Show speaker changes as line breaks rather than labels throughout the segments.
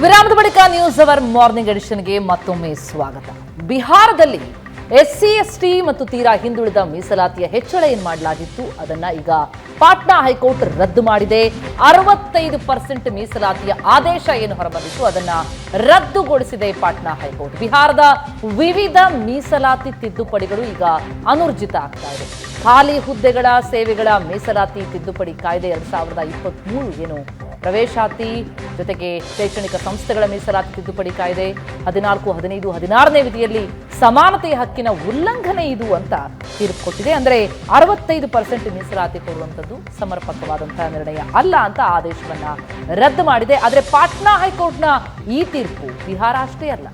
ವಿರಾಮದ ಬಳಿಕ news hour morning ಎಡಿಷನ್ಗೆ ಮತ್ತೊಮ್ಮೆ ಸ್ವಾಗತ. ಬಿಹಾರದಲ್ಲಿ ಎಸ್ಸಿ ಎಸ್ಟಿ ಮತ್ತು ತೀರಾ ಹಿಂದುಳಿದ ಮೀಸಲಾತಿಯ ಹೆಚ್ಚಳ ಏನ್ ಮಾಡಲಾಗಿತ್ತು ಅದನ್ನ ಈಗ ಪಾಟ್ನಾ ಹೈಕೋರ್ಟ್ ರದ್ದು ಮಾಡಿದೆ. 65% ಮೀಸಲಾತಿಯ ಆದೇಶ ಏನು ಹೊರಬಂದಿತ್ತು ಅದನ್ನ ರದ್ದುಗೊಳಿಸಿದೆ ಪಾಟ್ನಾ ಹೈಕೋರ್ಟ್. ಬಿಹಾರದ ವಿವಿಧ ಮೀಸಲಾತಿ ತಿದ್ದುಪಡಿಗಳು ಈಗ ಅನೂರ್ಜಿತ ಆಗ್ತಾ ಇದೆ. ಖಾಲಿ ಹುದ್ದೆಗಳ ಸೇವೆಗಳ ಮೀಸಲಾತಿ ತಿದ್ದುಪಡಿ ಕಾಯ್ದೆ 2023 ಏನು ಪ್ರವೇಶಾತಿ ಜೊತೆಗೆ ಶೈಕ್ಷಣಿಕ ಸಂಸ್ಥೆಗಳ ಮೀಸಲಾತಿ ತಿದ್ದುಪಡಿ ಕಾಯ್ದೆ 14, 15, 16ನೇ ವಿಧಿಯಲ್ಲಿ ಸಮಾನತೆಯ ಹಕ್ಕಿನ ಉಲ್ಲಂಘನೆ ಇದು ಅಂತ ತೀರ್ಪು ಕೊಟ್ಟಿದೆ. ಅಂದರೆ 65% ಮೀಸಲಾತಿ ಕೊಡುವಂಥದ್ದು ಸಮರ್ಪಕವಾದಂತಹ ನಿರ್ಣಯ ಅಲ್ಲ ಅಂತ ಆದೇಶವನ್ನ ರದ್ದು ಮಾಡಿದೆ. ಆದರೆ ಪಾಟ್ನಾ ಹೈಕೋರ್ಟ್ನ ಈ ತೀರ್ಪು ಬಿಹಾರ ಅಷ್ಟೇ ಅಲ್ಲ,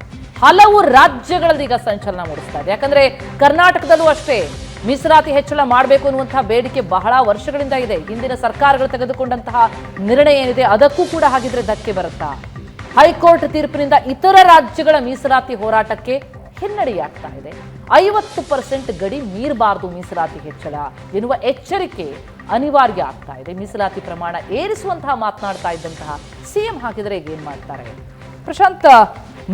ಹಲವು ರಾಜ್ಯಗಳಲ್ಲಿ ಈಗ ಸಂಚಲನ ಮೂಡಿಸ್ತಾ ಇದೆ. ಯಾಕಂದ್ರೆ ಕರ್ನಾಟಕದಲ್ಲೂ ಅಷ್ಟೇ ಮೀಸಲಾತಿ ಹೆಚ್ಚಳ ಮಾಡಬೇಕು ಅನ್ನುವಂತಹ ಬೇಡಿಕೆ ಬಹಳ ವರ್ಷಗಳಿಂದ ಇದೆ. ಹಿಂದಿನ ಸರ್ಕಾರಗಳು ತೆಗೆದುಕೊಂಡಂತಹ ನಿರ್ಣಯ ಏನಿದೆ ಅದಕ್ಕೂ ಕೂಡ ಹಾಗಿದ್ರೆ ಧಕ್ಕೆ ಬರುತ್ತಾ? ಹೈಕೋರ್ಟ್ ತೀರ್ಪಿನಿಂದ ಇತರ ರಾಜ್ಯಗಳ ಮೀಸಲಾತಿ ಹೋರಾಟಕ್ಕೆ ಹಿನ್ನಡೆಯಾಗ್ತಾ ಇದೆ. 50% ಗಡಿ ಮೀರಬಾರದು ಮೀಸಲಾತಿ ಹೆಚ್ಚಳ ಎನ್ನುವ ಎಚ್ಚರಿಕೆ ಅನಿವಾರ್ಯ ಆಗ್ತಾ ಇದೆ. ಮೀಸಲಾತಿ ಪ್ರಮಾಣ ಏರಿಸುವಂತಹ ಮಾತನಾಡ್ತಾ ಇದ್ದಂತಹ ಸಿಎಂ ಹಾಕಿದರೆ ಈಗ ಏನ್ ಮಾಡ್ತಾರೆ? ಪ್ರಶಾಂತ್,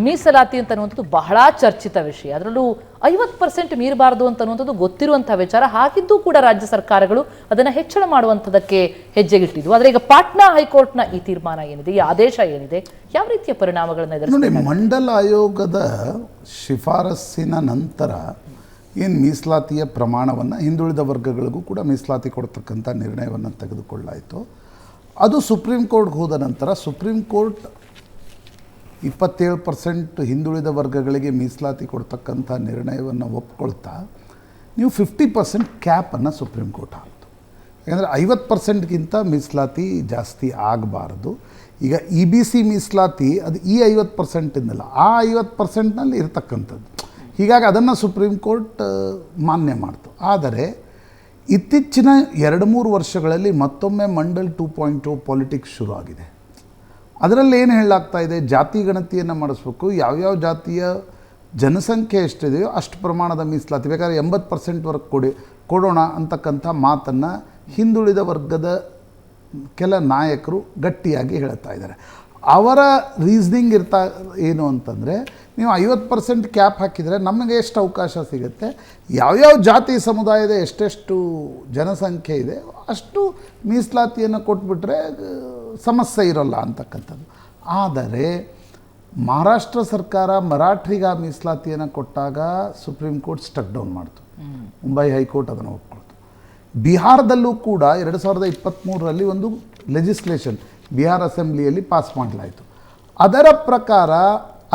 ಮೀಸಲಾತಿ ಅಂತ ಅನ್ನುವಂಥದ್ದು ಬಹಳ ಚರ್ಚಿತ ವಿಷಯ. ಅದರಲ್ಲೂ 50% ಮೀರಬಾರದು ಅಂತ ಅನ್ನುವಂಥದ್ದು ಗೊತ್ತಿರುವಂತಹ ವಿಚಾರ. ಹಾಗಿದ್ದು ಕೂಡ ರಾಜ್ಯ ಸರ್ಕಾರಗಳು ಅದನ್ನು ಹೆಚ್ಚಳ ಮಾಡುವಂಥದ್ದಕ್ಕೆ ಹೆಜ್ಜೆಗಿಟ್ಟಿದ್ವು. ಆದರೆ ಈಗ ಪಾಟ್ನಾ ಹೈಕೋರ್ಟ್ನ ಈ ತೀರ್ಮಾನ ಏನಿದೆ, ಈ ಆದೇಶ ಏನಿದೆ, ಯಾವ ರೀತಿಯ ಪರಿಣಾಮಗಳನ್ನು ಎದುರಿಸಿದೆ?
ಮಂಡಲ ಆಯೋಗದ ಶಿಫಾರಸ್ಸಿನ ನಂತರ ಏನು ಮೀಸಲಾತಿಯ ಪ್ರಮಾಣವನ್ನು ಹಿಂದುಳಿದ ವರ್ಗಗಳಿಗೂ ಕೂಡ ಮೀಸಲಾತಿ ಕೊಡ್ತಕ್ಕಂಥ ನಿರ್ಣಯವನ್ನು ತೆಗೆದುಕೊಳ್ಳಾಯಿತು. ಅದು ಸುಪ್ರೀಂ ಕೋರ್ಟ್ಗೆ ಹೋದ ನಂತರ ಸುಪ್ರೀಂ ಕೋರ್ಟ್ 27% ಹಿಂದುಳಿದ ವರ್ಗಗಳಿಗೆ ಮೀಸಲಾತಿ ಕೊಡ್ತಕ್ಕಂಥ ನಿರ್ಣಯವನ್ನು ಒಪ್ಕೊಳ್ತಾ ನೀವು 50% ಕ್ಯಾಪನ್ನು ಸುಪ್ರೀಂ ಕೋರ್ಟ್ ಹಾಕ್ತು. ಯಾಕಂದರೆ 50%ಗಿಂತ ಮೀಸಲಾತಿ ಜಾಸ್ತಿ ಆಗಬಾರ್ದು. ಈಗ EBC ಮೀಸಲಾತಿ ಅದು ಈ 50%ಇಂದಲ್ಲ, ಆ 50%ನಲ್ಲಿ ಇರತಕ್ಕಂಥದ್ದು. ಹೀಗಾಗಿ ಅದನ್ನು ಸುಪ್ರೀಂ ಕೋರ್ಟ್ ಮಾನ್ಯ ಮಾಡ್ತು. ಆದರೆ ಇತ್ತೀಚಿನ 2-3 ವರ್ಷಗಳಲ್ಲಿ ಮತ್ತೊಮ್ಮೆ ಮಂಡಲ್ 2.0 ಪಾಲಿಟಿಕ್ಸ್ ಶುರು ಆಗಿದೆ. ಅದರಲ್ಲಿ ಏನು ಹೇಳಲಾಗ್ತಾ ಇದೆ, ಜಾತಿ ಗಣತಿಯನ್ನು ಮಾಡಿಸ್ಬೇಕು, ಯಾವ್ಯಾವ ಜಾತಿಯ ಜನಸಂಖ್ಯೆ ಎಷ್ಟಿದೆಯೋ ಅಷ್ಟು ಪ್ರಮಾಣದ ಮೀಸಲಾತಿ ಬೇಕಾದ್ರೆ 80%ವರೆಗೆ ಕೊಡೋಣ ಅಂತಕ್ಕಂಥ ಮಾತನ್ನು ಹಿಂದುಳಿದ ವರ್ಗದ ಕೆಲ ನಾಯಕರು ಗಟ್ಟಿಯಾಗಿ ಹೇಳ್ತಾ ಇದ್ದಾರೆ. ಅವರ ರೀಸ್ನಿಂಗ್ ಏನು ಅಂತಂದರೆ, ನೀವು 50% ಕ್ಯಾಪ್ ಹಾಕಿದರೆ ನಮಗೆ ಎಷ್ಟು ಅವಕಾಶ ಸಿಗುತ್ತೆ, ಯಾವ್ಯಾವ ಜಾತಿ ಸಮುದಾಯದ ಎಷ್ಟೆಷ್ಟು ಜನಸಂಖ್ಯೆ ಇದೆ ಅಷ್ಟು ಮೀಸಲಾತಿಯನ್ನು ಕೊಟ್ಬಿಟ್ರೆ ಸಮಸ್ಯೆ ಇರೋಲ್ಲ ಅಂತಕ್ಕಂಥದ್ದು. ಆದರೆ ಮಹಾರಾಷ್ಟ್ರ ಸರ್ಕಾರ ಮರಾಠಿಗ ಮೀಸಲಾತಿಯನ್ನು ಕೊಟ್ಟಾಗ ಸುಪ್ರೀಂ ಕೋರ್ಟ್ ಸ್ಟಕ್ ಡೌನ್ ಮಾಡ್ತು, ಮುಂಬೈ ಹೈಕೋರ್ಟ್ ಅದನ್ನು ಒಪ್ಕೊಳ್ತು. ಬಿಹಾರದಲ್ಲೂ ಕೂಡ 2023ರಲ್ಲಿ ಒಂದು ಲೆಜಿಸ್ಲೇಷನ್ ಬಿಹಾರ್ ಅಸೆಂಬ್ಲಿಯಲ್ಲಿ ಪಾಸ್ ಮಾಡಲಾಯಿತು. ಅದರ ಪ್ರಕಾರ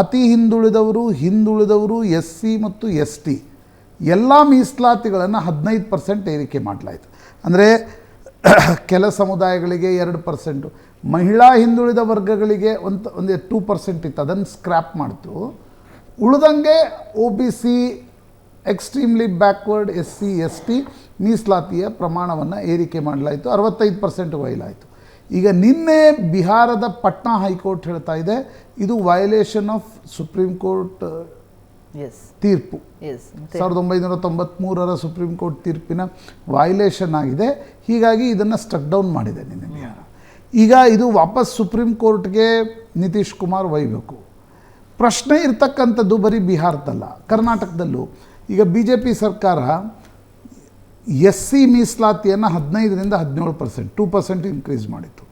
ಅತಿ ಹಿಂದುಳಿದವರು SC ಮತ್ತು ST ಎಲ್ಲ ಮೀಸಲಾತಿಗಳನ್ನು 15% ಏರಿಕೆ ಮಾಡಲಾಯಿತು. ಅಂದರೆ ಕೆಲ ಸಮುದಾಯಗಳಿಗೆ 2%, ಮಹಿಳಾ ಹಿಂದುಳಿದ ವರ್ಗಗಳಿಗೆ ಒಂದು 2% ಇತ್ತು, ಅದನ್ನು ಸ್ಕ್ರ್ಯಾಪ್ ಮಾಡ್ತು. ಉಳಿದಂಗೆ OBC, extremely backward SC ST ಮೀಸಲಾತಿಯ ಪ್ರಮಾಣವನ್ನು ಏರಿಕೆ ಮಾಡಲಾಯಿತು, 65% ಒಯ್ಯಲಾಯಿತು. ಈಗ ನಿನ್ನೆ ಬಿಹಾರದ ಪಾಟ್ನಾ ಹೈಕೋರ್ಟ್ ಹೇಳ್ತಾ ಇದೆ ಇದು ವಯಲೇಷನ್ ಆಫ್ ಸುಪ್ರೀಂ ಕೋರ್ಟ್ ತೀರ್ಪು. 1993ರ ಸುಪ್ರೀಂ ಕೋರ್ಟ್ ತೀರ್ಪಿನ ವಯಲೇಷನ್ ಆಗಿದೆ. ಹೀಗಾಗಿ ಇದನ್ನು ಸ್ಟಕ್ ಡೌನ್ ಮಾಡಿದೆ ನಿನ್ನೆ ಬಿಹಾರ. ಈಗ ಇದು ವಾಪಸ್ ಸುಪ್ರೀಂ ಕೋರ್ಟ್ಗೆ ನಿತೀಶ್ ಕುಮಾರ್ ಒಯ್ಯಬೇಕು. ಪ್ರಶ್ನೆ ಇರ್ತಕ್ಕಂಥದ್ದು ಬರೀ ಬಿಹಾರದಲ್ಲ, ಕರ್ನಾಟಕದಲ್ಲೂ ಈಗ BJP ಸರ್ಕಾರ SC ಮೀಸಲಾತಿಯನ್ನು 15ರಿಂದ 17%, 2% ಇನ್ಕ್ರೀಸ್ ಮಾಡಿತ್ತು.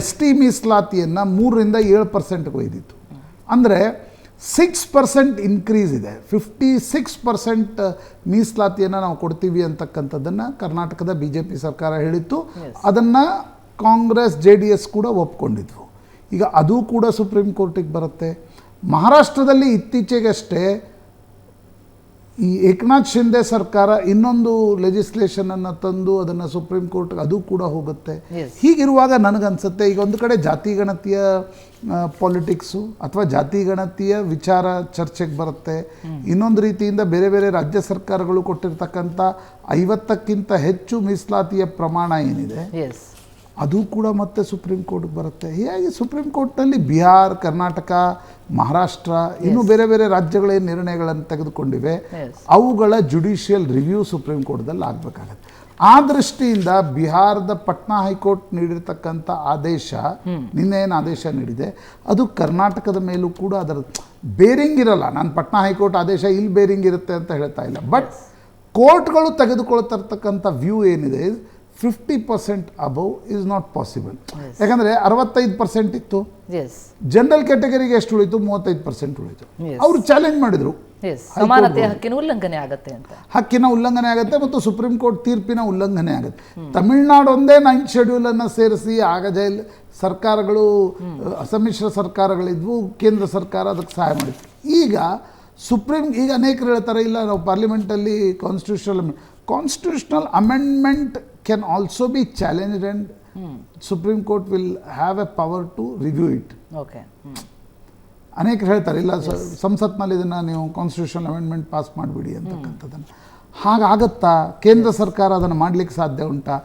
ST ಮೀಸಲಾತಿಯನ್ನು 3ರಿಂದ 7%ಗೆ ಒಯ್ದಿತ್ತು. ಅಂದರೆ 6% ಇನ್ಕ್ರೀಸ್ ಇದೆ. 56% ಮೀಸಲಾತಿಯನ್ನು ನಾವು ಕೊಡ್ತೀವಿ ಅಂತಕ್ಕಂಥದ್ದನ್ನು ಕರ್ನಾಟಕದ BJP ಸರ್ಕಾರ ಹೇಳಿತ್ತು. ಅದನ್ನು ಕಾಂಗ್ರೆಸ್ JDS ಕೂಡ ಒಪ್ಕೊಂಡಿದ್ವು. ಈಗ ಅದು ಕೂಡ ಸುಪ್ರೀಂ ಕೋರ್ಟಿಗೆ ಬರುತ್ತೆ. ಮಹಾರಾಷ್ಟ್ರದಲ್ಲಿ ಇತ್ತೀಚೆಗಷ್ಟೇ ಈ ಏಕನಾಥ್ ಶಿಂದೆ ಸರ್ಕಾರ ಇನ್ನೊಂದು ಲೆಜಿಸ್ಲೇಷನನ್ನು ತಂದು ಅದನ್ನು ಸುಪ್ರೀಂ ಕೋರ್ಟ್ಗೆ ಅದು ಕೂಡ ಹೋಗುತ್ತೆ. ಹೀಗಿರುವಾಗ ನನಗನ್ಸುತ್ತೆ ಈಗ ಒಂದು ಕಡೆ ಜಾತಿ ಗಣತಿಯ ಪಾಲಿಟಿಕ್ಸು ಅಥವಾ ಜಾತಿ ಗಣತಿಯ ವಿಚಾರ ಚರ್ಚೆಗೆ ಬರುತ್ತೆ. ಇನ್ನೊಂದು ರೀತಿಯಿಂದ ಬೇರೆ ಬೇರೆ ರಾಜ್ಯ ಸರ್ಕಾರಗಳು ಕೊಟ್ಟಿರ್ತಕ್ಕಂಥ 50ಕ್ಕಿಂತ ಹೆಚ್ಚು ಮೀಸಲಾತಿಯ ಪ್ರಮಾಣ ಏನಿದೆ ಅದು ಕೂಡ ಮತ್ತೆ ಸುಪ್ರೀಂ ಕೋರ್ಟ್ಗೆ ಬರುತ್ತೆ. ಹೀಗಾಗಿ ಸುಪ್ರೀಂ ಕೋರ್ಟ್ನಲ್ಲಿ ಬಿಹಾರ್, ಕರ್ನಾಟಕ, ಮಹಾರಾಷ್ಟ್ರ ಇನ್ನೂ ಬೇರೆ ಬೇರೆ ರಾಜ್ಯಗಳೇನು ನಿರ್ಣಯಗಳನ್ನು ತೆಗೆದುಕೊಂಡಿವೆ ಅವುಗಳ ಜುಡಿಷಿಯಲ್ ರಿವ್ಯೂ ಸುಪ್ರೀಂ ಕೋರ್ಟ್ದಲ್ಲಿ ಆಗಬೇಕಾಗತ್ತೆ. ಆ ದೃಷ್ಟಿಯಿಂದ ಬಿಹಾರದ ಪಟ್ನಾ ಹೈಕೋರ್ಟ್ ನೀಡಿರ್ತಕ್ಕಂಥ ಆದೇಶ, ನಿನ್ನೆ ಏನು ಆದೇಶ ನೀಡಿದೆ, ಅದು ಕರ್ನಾಟಕದ ಮೇಲೂ ಕೂಡ ಅದರ ಬೇರಿಂಗ್ ಇರಲ್ಲ. ನಾನು ಪಟ್ನಾ ಹೈಕೋರ್ಟ್ ಆದೇಶ ಇಲ್ಲಿ ಬೇರಿಂಗ್ ಇರುತ್ತೆ ಅಂತ ಹೇಳ್ತಾ ಇಲ್ಲ. ಬಟ್ ಕೋರ್ಟ್ಗಳು ತೆಗೆದುಕೊಳ್ತಿರ್ತಕ್ಕಂಥ ವ್ಯೂ ಏನಿದೆ, 50% ಅಬೌವ್ ಇಸ್ ನಾಟ್ ಪಾಸಿಬಲ್. ಯಾಕಂದರೆ 65% ಇತ್ತು, ಜನರಲ್ ಕ್ಯಾಟಗರಿಗೆ ಎಷ್ಟು ಉಳಿತು? 35% ಉಳಿತು. ಅವರು ಚಾಲೆಂಜ್ ಮಾಡಿದರು,
ಸಮಾನತೆ ಹಕ್ಕಿನ ಉಲ್ಲಂಘನೆ ಆಗುತ್ತೆ ಅಂತ.
ಹಕ್ಕಿನ ಉಲ್ಲಂಘನೆ ಆಗುತ್ತೆ ಮತ್ತು ಸುಪ್ರೀಂ ಕೋರ್ಟ್ ತೀರ್ಪಿನ ಉಲ್ಲಂಘನೆ ಆಗುತ್ತೆ. ತಮಿಳುನಾಡು ಒಂದೇ 9th ಶೆಡ್ಯೂಲನ್ನು ಸೇರಿಸಿ ಆಗ ಸರ್ಕಾರಗಳು, ಸಮ್ಮಿಶ್ರ ಸರ್ಕಾರಗಳಿದ್ವು, ಕೇಂದ್ರ ಸರ್ಕಾರ ಅದಕ್ಕೆ ಸಹಾಯ ಮಾಡಿತ್ತು. ಈಗ ಈಗ ಅನೇಕರು ಹೇಳ್ತಾರೆ, ಇಲ್ಲ ನಾವು ಪಾರ್ಲಿಮೆಂಟಲ್ಲಿ constitutional amendment can also be challenged and Supreme Court will have a power to review it.
Okay.
ಅನೇಕರು ಹೇಳ್ತಾರೆ, ಇಲ್ಲ ಸಂಸತ್ನಲ್ಲಿ ಇದನ್ನು ನೀವು ಕಾನ್ಸ್ಟಿಟ್ಯೂಷನಲ್ ಅಮೆಂಡ್ಮೆಂಟ್ ಪಾಸ್ ಮಾಡಿಬಿಡಿ ಅಂತಕ್ಕಂಥದ್ದನ್ನು. ಹಾಗಾಗತ್ತಾ? ಕೇಂದ್ರ ಸರ್ಕಾರ ಅದನ್ನು ಮಾಡಲಿಕ್ಕೆ ಸಾಧ್ಯ ಉಂಟಾ?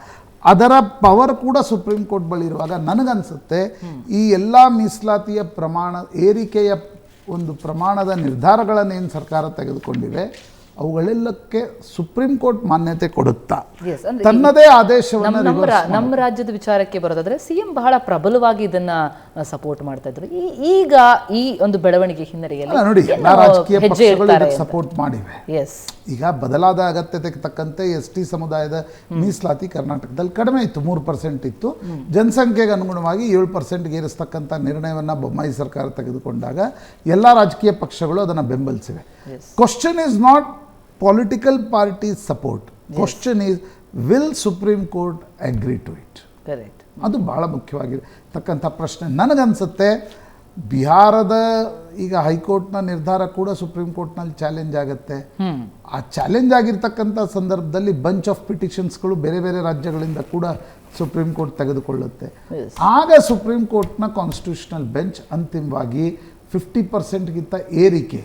ಅದರ ಪವರ್ ಕೂಡ ಸುಪ್ರೀಂ ಕೋರ್ಟ್ ಬಳಿ ಇರುವಾಗ ನನಗನ್ಸುತ್ತೆ ಈ ಎಲ್ಲ ಮೀಸಲಾತಿಯ ಏರಿಕೆಯ ಒಂದು ಪ್ರಮಾಣದ ನಿರ್ಧಾರಗಳನ್ನೇನು ಸರ್ಕಾರ ತೆಗೆದುಕೊಂಡಿವೆ ಅವುಗಳೆಲ್ಲಕ್ಕೆ ಸುಪ್ರೀಂ ಕೋರ್ಟ್ ಮಾನ್ಯತೆ ಕೊಡುತ್ತಾ, ತನ್ನದೇ ಆದೇಶವನ್ನು.
ನಮ್ಮ ರಾಜ್ಯದ ವಿಚಾರಕ್ಕೆ ಬರೋದಾದ್ರೆ ಸಿಎಂ ಬಹಳ ಪ್ರಬಲವಾಗಿ ಇದನ್ನ ಸಪೋರ್ಟ್ ಮಾಡ್ತಾ ಇದ್ರು. ಈಗ ಈ ಒಂದು ಬೆಳವಣಿಗೆ ಹಿನ್ನೆಲೆಯಲ್ಲಿ
ನೋಡಿ, ಎಲ್ಲ ರಾಜಕೀಯ ಪಕ್ಷಗಳು ಸಪೋರ್ಟ್ ಮಾಡಿವೆ. ಈಗ ಬದಲಾದ ಅಗತ್ಯತೆಗೆ ತಕ್ಕಂತೆ ST ಸಮುದಾಯದ ಮೀಸಲಾತಿ ಕರ್ನಾಟಕದಲ್ಲಿ ಕಡಿಮೆ ಇತ್ತು, 3% ಇತ್ತು. ಜನಸಂಖ್ಯೆಗೆ ಅನುಗುಣವಾಗಿ 7%ಗೆ ಏರಿಸ್ತಕ್ಕಂಥ ನಿರ್ಣಯವನ್ನು ಬೊಮ್ಮಾಯಿ ಸರ್ಕಾರ ತೆಗೆದುಕೊಂಡಾಗ ಎಲ್ಲ ರಾಜಕೀಯ ಪಕ್ಷಗಳು ಅದನ್ನು ಬೆಂಬಲಿಸಿವೆ. Question is not political parties support. Question is, will Supreme Court agree to it?
Correct.
ಅದು ಬಹಳ ಮುಖ್ಯವಾಗಿರ್ತಕ್ಕಂಥ ಪ್ರಶ್ನೆ. ನನಗನ್ಸುತ್ತೆ ಬಿಹಾರದ ಈಗ ಹೈಕೋರ್ಟ್ನ ನಿರ್ಧಾರ ಕೂಡ ಸುಪ್ರೀಂ ಕೋರ್ಟ್ನಲ್ಲಿ ಚಾಲೆಂಜ್ ಆಗುತ್ತೆ. ಆ ಚಾಲೆಂಜ್ ಆಗಿರ್ತಕ್ಕಂಥ ಸಂದರ್ಭದಲ್ಲಿ ಬಂಚ್ ಆಫ್ ಪಿಟಿಷನ್ಸ್ಗಳು ಬೇರೆ ಬೇರೆ ರಾಜ್ಯಗಳಿಂದ ಕೂಡ ಸುಪ್ರೀಂ ಕೋರ್ಟ್ ತೆಗೆದುಕೊಳ್ಳುತ್ತೆ. ಆಗ ಸುಪ್ರೀಂ ಕೋರ್ಟ್ನ ಕಾನ್ಸ್ಟಿಟ್ಯೂಷನಲ್ ಬೆಂಚ್ ಅಂತಿಮವಾಗಿ 50%ಗಿಂತ ಏರಿಕೆ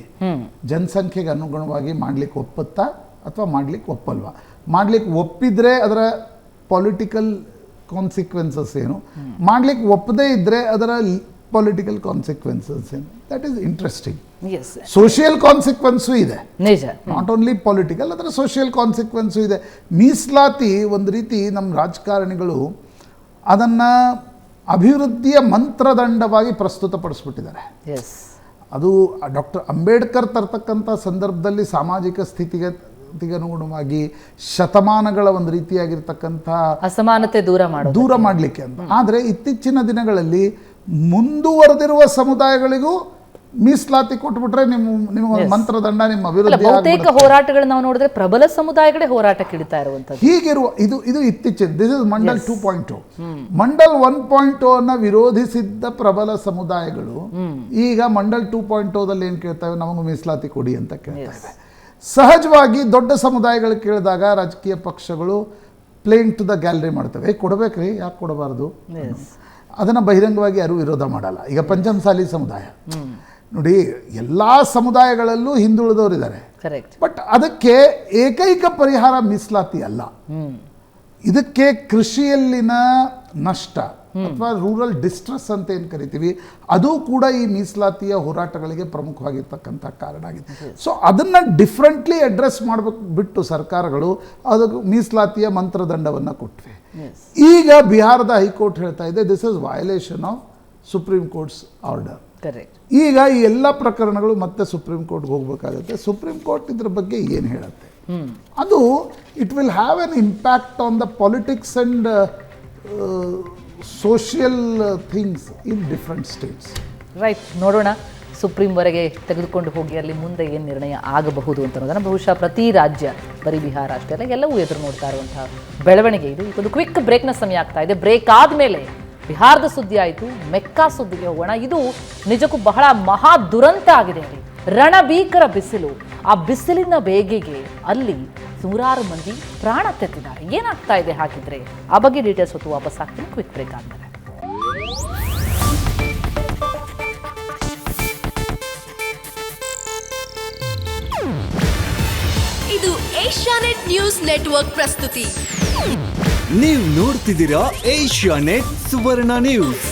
ಜನಸಂಖ್ಯೆಗೆ ಅನುಗುಣವಾಗಿ ಮಾಡ್ಲಿಕ್ಕೆ ಒಪ್ಪುತ್ತಾ ಅಥವಾ ಮಾಡ್ಲಿಕ್ಕೆ ಒಪ್ಪಲ್ವಾ? ಮಾಡ್ಲಿಕ್ಕೆ ಒಪ್ಪಿದ್ರೆ ಅದರ ಪೊಲಿಟಿಕಲ್ ಕಾನ್ಸಿಕ್ವೆನ್ಸಸ್ ಏನು, ಮಾಡ್ಲಿಕ್ಕೆ ಒಪ್ಪದೇ ಇದ್ದರೆ ಅದರ ಪೊಲಿಟಿಕಲ್ ಕಾನ್ಸಿಕ್ವೆನ್ಸಸ್ ಏನು? That is interesting. ಸೋಷಿಯಲ್ ಕಾನ್ಸಿಕ್ವೆನ್ಸು ಇದೆ, ನಾಟ್ ಓನ್ಲಿ ಪೊಲಿಟಿಕಲ್, ಅದರ ಸೋಷಿಯಲ್ ಕಾನ್ಸಿಕ್ವೆನ್ಸು ಇದೆ. ಮೀಸಲಾತಿ ಒಂದು ರೀತಿ ನಮ್ಮ ರಾಜಕಾರಣಿಗಳು ಅದನ್ನು ಅಭಿವೃದ್ಧಿಯ ಮಂತ್ರದಂಡವಾಗಿ ಪ್ರಸ್ತುತಪಡಿಸ್ಬಿಟ್ಟಿದ್ದಾರೆ. ಅದು ಡಾಕ್ಟರ್ ಅಂಬೇಡ್ಕರ್ ತರ್ತಕ್ಕಂಥ ಸಂದರ್ಭದಲ್ಲಿ ಸಾಮಾಜಿಕ ಸ್ಥಿತಿಗನುಗುಣವಾಗಿ ಶತಮಾನಗಳ ಒಂದು ರೀತಿಯಾಗಿರ್ತಕ್ಕಂಥ ಅಸಮಾನತೆ ದೂರ ಮಾಡಲಿಕ್ಕೆ ಅಂತ. ಆದರೆ ಇತ್ತೀಚಿನ ದಿನಗಳಲ್ಲಿ ಮುಂದುವರೆದಿರುವ ಸಮುದಾಯಗಳಿಗೂ ಮೀಸಲಾತಿ ಕೊಟ್ಬಿಟ್ರೆ ನಿಮಗೆ ಮಂತ್ರದಂಡ, ನಿಮ್ಮ ಅಭಿವೃದ್ಧಿ.
ಬಹುತೇಕ ಹೋರಾಟಗಳು ನಾವು ನೋಡಿದ್ರೆ ಪ್ರಬಲ ಸಮುದಾಯಗಳೇ ಹೋರಾಟಕ್ಕೆ ಇಡ್ತಾ ಇರುವಂತದ್ದು.
ಹೀಗಿರುವ ಇದು ಇತ್ತೀಚಿನ, ದಿಸ್ ಇಸ್ ಮಂಡಲ್ 2.0. ಮಂಡಲ್ 1.0 ಅನ್ನ ವಿರೋಧಿಸಿದ್ದ ಪ್ರಬಲ ಸಮುದಾಯಗಳು ಈಗ ಮಂಡಲ್ 2.0ದಲ್ಲಿ ಏನು ಕೇಳ್ತವೆ? ನಮಗೂ ಮೀಸಲಾತಿ ಕೊಡಿ ಅಂತ ಕೇಳ್ತಾ ಇವೆ. ಸಹಜವಾಗಿ ದೊಡ್ಡ ಸಮುದಾಯಗಳು ಕೇಳಿದಾಗ ರಾಜಕೀಯ ಪಕ್ಷಗಳು ಪ್ಲೇಯಿಂಗ್ ಟು ದ ಗ್ಯಾಲರಿ ಮಾಡ್ತವೆ, ಕೊಡಬೇಕ್ರಿ, ಯಾಕೆ ಕೊಡಬಾರ್ದು? ಅದನ್ನು ಬಹಿರಂಗವಾಗಿ ಯಾರು ವಿರೋಧ ಮಾಡಲ್ಲ. ಈಗ ಪಂಚಮಸಾಲಿ ಸಮುದಾಯ ನೋಡಿ, ಎಲ್ಲ ಸಮುದಾಯಗಳಲ್ಲೂ ಹಿಂದುಳಿದವರಿದ್ದಾರೆ, ಬಟ್ ಅದಕ್ಕೆ ಏಕೈಕ ಪರಿಹಾರ ಮೀಸಲಾತಿ ಅಲ್ಲ. ಇದಕ್ಕೆ ಕೃಷಿಯಲ್ಲಿನ ನಷ್ಟ ಅಥವಾ ರೂರಲ್ ಡಿಸ್ಟ್ರೆಸ್ ಅಂತ ಏನು ಕರಿತೀವಿ, ಅದು ಕೂಡ ಈ ಮೀಸಲಾತಿಯ ಹೋರಾಟಗಳಿಗೆ ಪ್ರಮುಖವಾಗಿರ್ತಕ್ಕಂಥ ಕಾರಣ ಆಗಿದೆ. ಸೊ ಅದನ್ನು ಡಿಫ್ರೆಂಟ್ಲಿ ಅಡ್ರೆಸ್ ಮಾಡಬೇಕು ಬಿಟ್ಟು ಸರ್ಕಾರಗಳು ಅದಕ್ಕೆ ಮೀಸಲಾತಿಯ ಮಂತ್ರದಂಡವನ್ನು ಕೊಟ್ಟಿವೆ. ಈಗ ಬಿಹಾರದ ಹೈಕೋರ್ಟ್ ಹೇಳ್ತಾ ಇದೆ, this is violation of supreme courts order. ಈಗ ಈ ಎಲ್ಲ ಪ್ರಕರಣಗಳು ಮತ್ತೆ ಸುಪ್ರೀಂ ಕೋರ್ಟ್ಗೆ ಹೋಗಬೇಕಾಗುತ್ತೆ. ಸುಪ್ರೀಂ ಕೋರ್ಟ್ ಇದ್ರ ಬಗ್ಗೆ ಏನು ಹೇಳುತ್ತೆ, ಅದು it will have an impact on the politics and social things in different States.
Right, ನೋಡೋಣ ಸುಪ್ರೀಂವರೆಗೆ ತೆಗೆದುಕೊಂಡು ಹೋಗಿ ಅಲ್ಲಿ ಮುಂದೆ ಏನು ನಿರ್ಣಯ ಆಗಬಹುದು ಅಂತ ಅನ್ನೋದನ್ನು ಬಹುಶಃ ಪ್ರತಿ ರಾಜ್ಯ, ಬರೀ ಬಿಹಾರ ಅಷ್ಟೇ ಅಲ್ಲ, ಎಲ್ಲವೂ ಎದುರು ನೋಡ್ತಾ ಇರುವಂತಹ ಬೆಳವಣಿಗೆ ಇದು. ಒಂದು ಕ್ವಿಕ್ ಬ್ರೇಕ್ನ ಸಮಯ ಆಗ್ತಾ ಇದೆ. ಬ್ರೇಕ್ ಆದಮೇಲೆ ಬಿಹಾರದ ಸುದ್ದಿ ಆಯಿತು, ಮೆಕ್ಕಾ ಸುದ್ದಿಗೆ ಹೋಗೋಣ. ಇದು ನಿಜಕ್ಕೂ ಬಹಳ ಮಹಾ ದುರಂತ ಆಗಿದೆ. ಅಲ್ಲಿ ರಣಭೀಕರ ಬಿಸಿಲು, ಆ ಬಿಸಿಲಿನ ಬೇಗೆಗೆ ಅಲ್ಲಿ ನೂರಾರು ಮಂದಿ ಪ್ರಾಣ ತೆತ್ತಿದ್ದಾರೆ. ಏನಾಗ್ತಾ ಇದೆ ಹಾಗಿದ್ರೆ ಆ ಬಗ್ಗೆ ಡೀಟೇಲ್ಸ್ ಹೊತ್ತು ವಾಪಸ್ ಆಗ್ತೀನಿ ಕ್ವಿಕ್ ಬ್ರೇಕ್ ಆದ್ಮೇಲೆ.
ಇದು ಏಷ್ಯಾನೆಟ್ ನ್ಯೂಸ್ ನೆಟ್ವರ್ಕ್ ಪ್ರಸ್ತುತಿ.
ನೀವು ನೋಡ್ತಿದ್ದೀರಾ ಏಷ್ಯಾನೆಟ್ ಸುವರ್ಣ ನ್ಯೂಸ್.